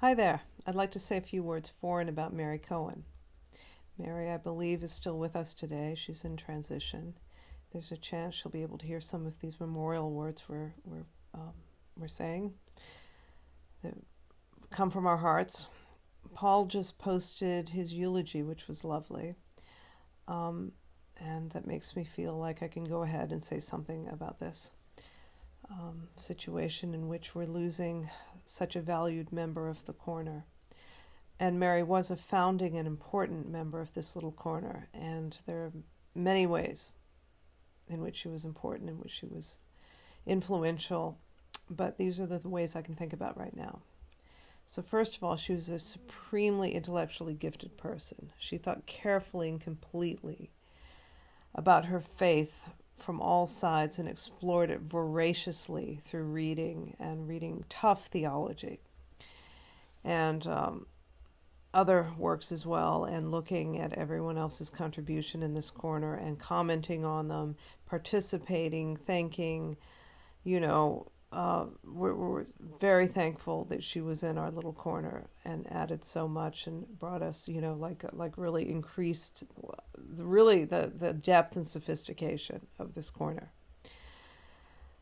Hi there. I'd like to say a few words for and about Mary Kochan. Mary, I believe, is still with us today. She's in transition. There's a chance she'll be able to hear some of these memorial words we're saying that come from our hearts. Paul just posted his eulogy, which was lovely, and that makes me feel like I can go ahead and say something about this situation in which we're losing such a valued member of the corner. And Mary was a founding and important member of this little corner, and there are many ways in which she was important, in which she was influential, but these are the ways I can think about right now. So first of all, she was a supremely intellectually gifted person. She thought carefully and completely about her faith from all sides and explored it voraciously through reading tough theology and other works as well, and looking at everyone else's contribution in this corner and commenting on them, participating, thanking. We're very thankful that she was in our little corner and added so much and brought us, like really increased the depth and sophistication of this corner.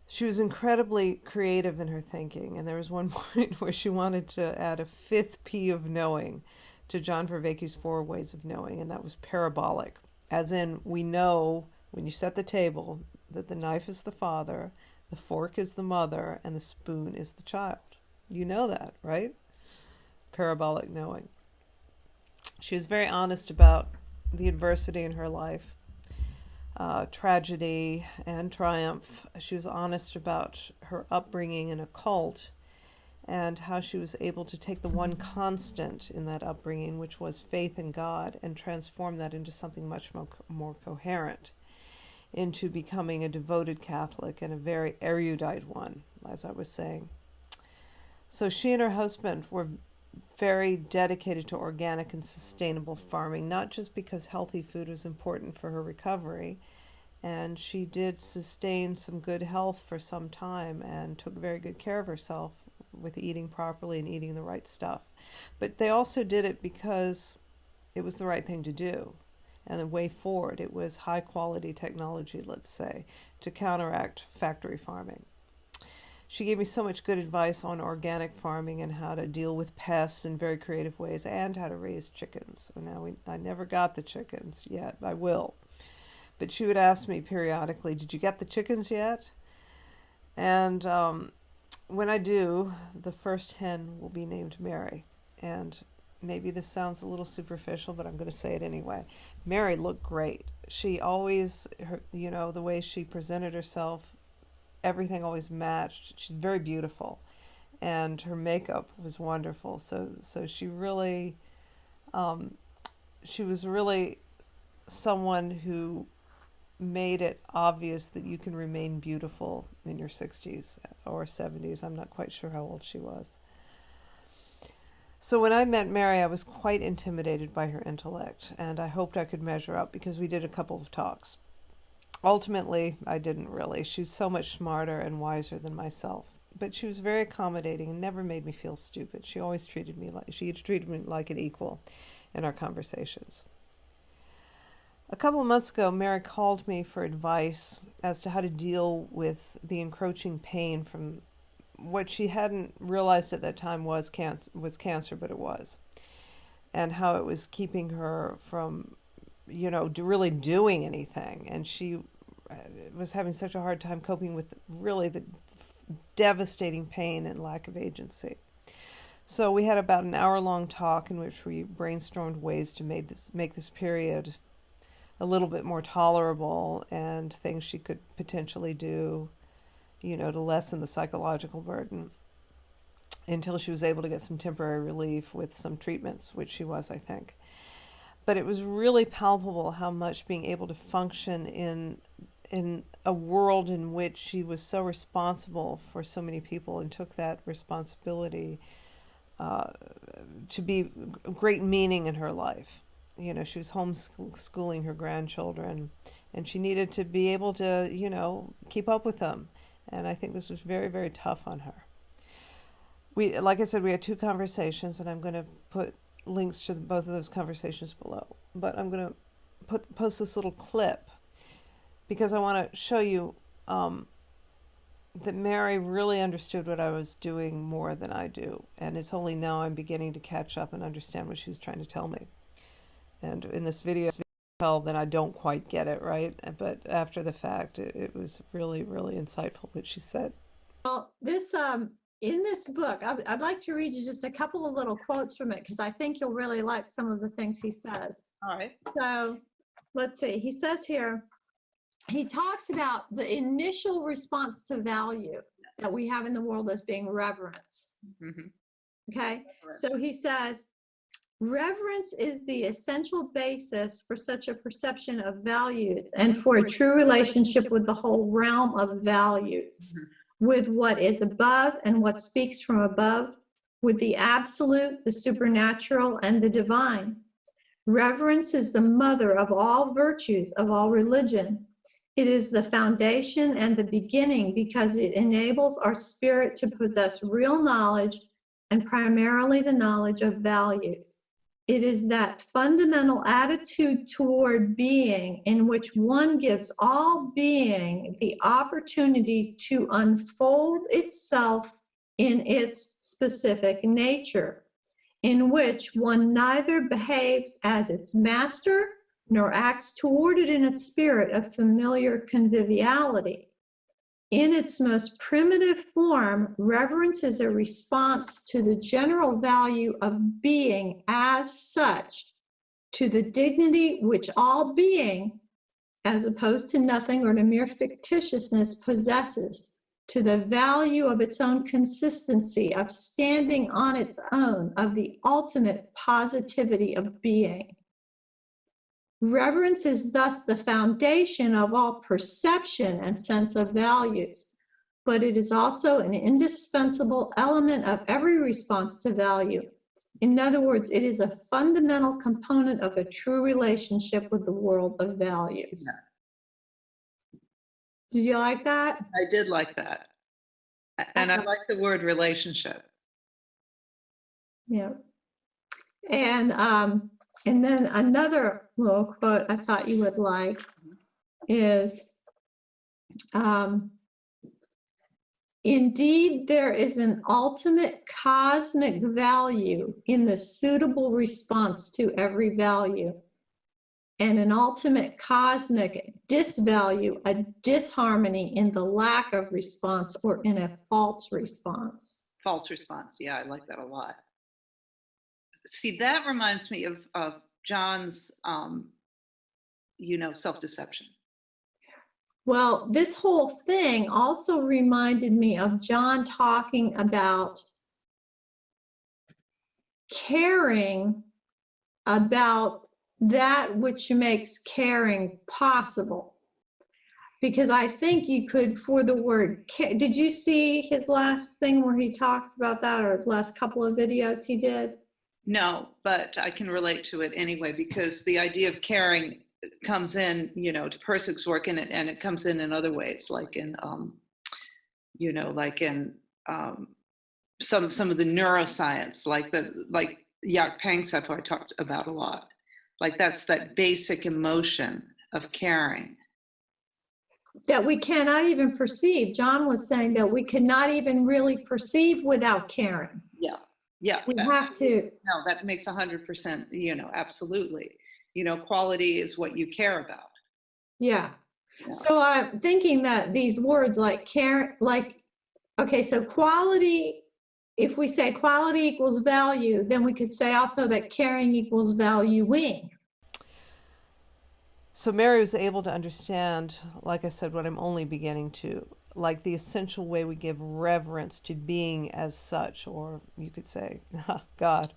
She was incredibly creative in her thinking, and there was one point where she wanted to add a fifth P of knowing to John Vervaeke's 4 ways of knowing, and that was parabolic, as in we know when you set the table that the knife is the father, the fork is the mother, and the spoon is the child. You know that, right? Parabolic knowing. She was very honest about the adversity in her life, tragedy and triumph. She was honest about her upbringing in a cult and how she was able to take the one constant in that upbringing, which was faith in God, and transform that into something much more coherent, into becoming a devoted Catholic and a very erudite one, as I was saying. So she and her husband were very dedicated to organic and sustainable farming, not just because healthy food was important for her recovery, and she did sustain some good health for some time and took very good care of herself with eating properly and eating the right stuff. But they also did it because it was the right thing to do. And the way forward, it was high quality technology, let's say, to counteract factory farming. She gave me so much good advice on organic farming and how to deal with pests in very creative ways and how to raise chickens. I never got the chickens yet. I will. But she would ask me periodically, did you get the chickens yet? And when I do, the first hen will be named Mary. And maybe this sounds a little superficial, but I'm going to say it anyway. Mary looked great. She always, the way she presented herself, everything always matched. She's very beautiful, and her makeup was wonderful. So she really, she was really someone who made it obvious that you can remain beautiful in your 60s or 70s. I'm not quite sure how old she was. So when I met Mary, I was quite intimidated by her intellect, and I hoped I could measure up because we did a couple of talks. Ultimately, I didn't really. She's so much smarter and wiser than myself. But she was very accommodating and never made me feel stupid. She treated me like an equal in our conversations. A couple of months ago, Mary called me for advice as to how to deal with the encroaching pain from what she hadn't realized at that time was cancer, but it was, and how it was keeping her from, really doing anything. And she was having such a hard time coping with really the devastating pain and lack of agency. So we had about an hour-long talk in which we brainstormed ways to make this period a little bit more tolerable and things she could potentially do, to lessen the psychological burden until she was able to get some temporary relief with some treatments, which she was, I think. But it was really palpable how much being able to function in a world in which she was so responsible for so many people and took that responsibility to be great meaning in her life. She was homeschooling her grandchildren, and she needed to be able to, keep up with them. And I think this was very, very tough on her. Like I said, we had two conversations, and I'm going to put links to both of those conversations below. But I'm going to post this little clip because I want to show you that Mary really understood what I was doing more than I do, and it's only now I'm beginning to catch up and understand what she was trying to tell me. And in this video, I tell that I don't quite get it, right? But after the fact, it was really, really insightful what she said. Well, this in this book, I'd like to read you just a couple of little quotes from it because I think you'll really like some of the things he says. All right. So let's see. He says here, he talks about the initial response to value that we have in the world as being reverence. Mm-hmm. Okay. So he says, reverence is the essential basis for such a perception of values and for a true relationship with the whole realm of values, with what is above and what speaks from above, with the absolute, the supernatural, and the divine. Reverence is the mother of all virtues, of all religion. It is the foundation and the beginning because it enables our spirit to possess real knowledge and primarily the knowledge of values. It is that fundamental attitude toward being in which one gives all being the opportunity to unfold itself in its specific nature, in which one neither behaves as its master nor acts toward it in a spirit of familiar conviviality. In its most primitive form, reverence is a response to the general value of being as such, to the dignity which all being, as opposed to nothing or to mere fictitiousness, possesses, to the value of its own consistency, of standing on its own, of the ultimate positivity of being. Reverence is thus the foundation of all perception and sense of values, but it is also an indispensable element of every response to value. In other words, it is a fundamental component of a true relationship with the world of values. Yeah. Did you like that? I did like that. And I like the word relationship. Yeah. And then another little quote I thought you would like is, indeed, there is an ultimate cosmic value in the suitable response to every value, and an ultimate cosmic disvalue, a disharmony in the lack of response or in a false response. False response. Yeah, I like that a lot. See, that reminds me of John's, self-deception. Well, this whole thing also reminded me of John talking about caring about that which makes caring possible. Because I think you could, for the word, did you see his last thing where he talks about that, or last couple of videos he did? No, but I can relate to it anyway, because the idea of caring comes in, to Persig's work in it, and it comes in other ways, like in, some of the neuroscience, like Jaak Panksepp, who I talked about a lot. Like that's that basic emotion of caring. That we cannot even perceive. John was saying that we cannot even really perceive without caring. Yeah. Yeah. We have to. No, that makes 100%, absolutely. Quality is what you care about. Yeah. So I'm thinking that these words like care, okay, so quality, if we say quality equals value, then we could say also that caring equals valuing. So Mary was able to understand, like I said, what I'm only beginning to, like the essential way we give reverence to being as such, or you could say, God.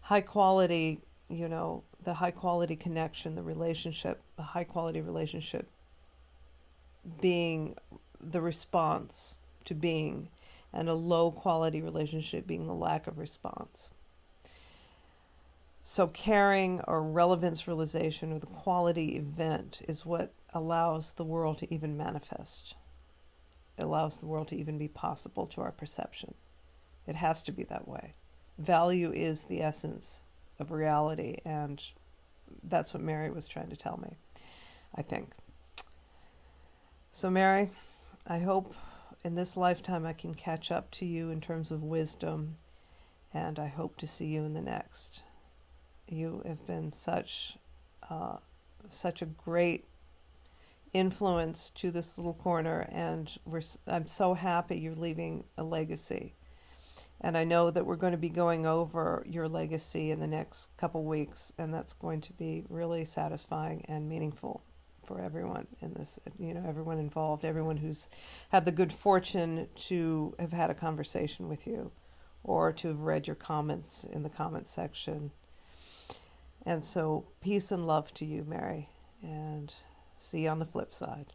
High quality, the high quality connection, the relationship, the high quality relationship being the response to being, and a low quality relationship being the lack of response. So caring or relevance realization or the quality event is what allows the world to even manifest. It allows the world to even be possible to our perception. It has to be that way. Value is the essence of reality, and that's what Mary was trying to tell me, I think. So Mary, I hope in this lifetime I can catch up to you in terms of wisdom, and I hope to see you in the next. You have been such a great influence to this little corner, and I'm so happy you're leaving a legacy. And I know that we're going to be going over your legacy in the next couple weeks, and that's going to be really satisfying and meaningful for everyone in this, everyone involved, everyone who's had the good fortune to have had a conversation with you or to have read your comments in the comments section. And so peace and love to you, Mary, and see you on the flip side.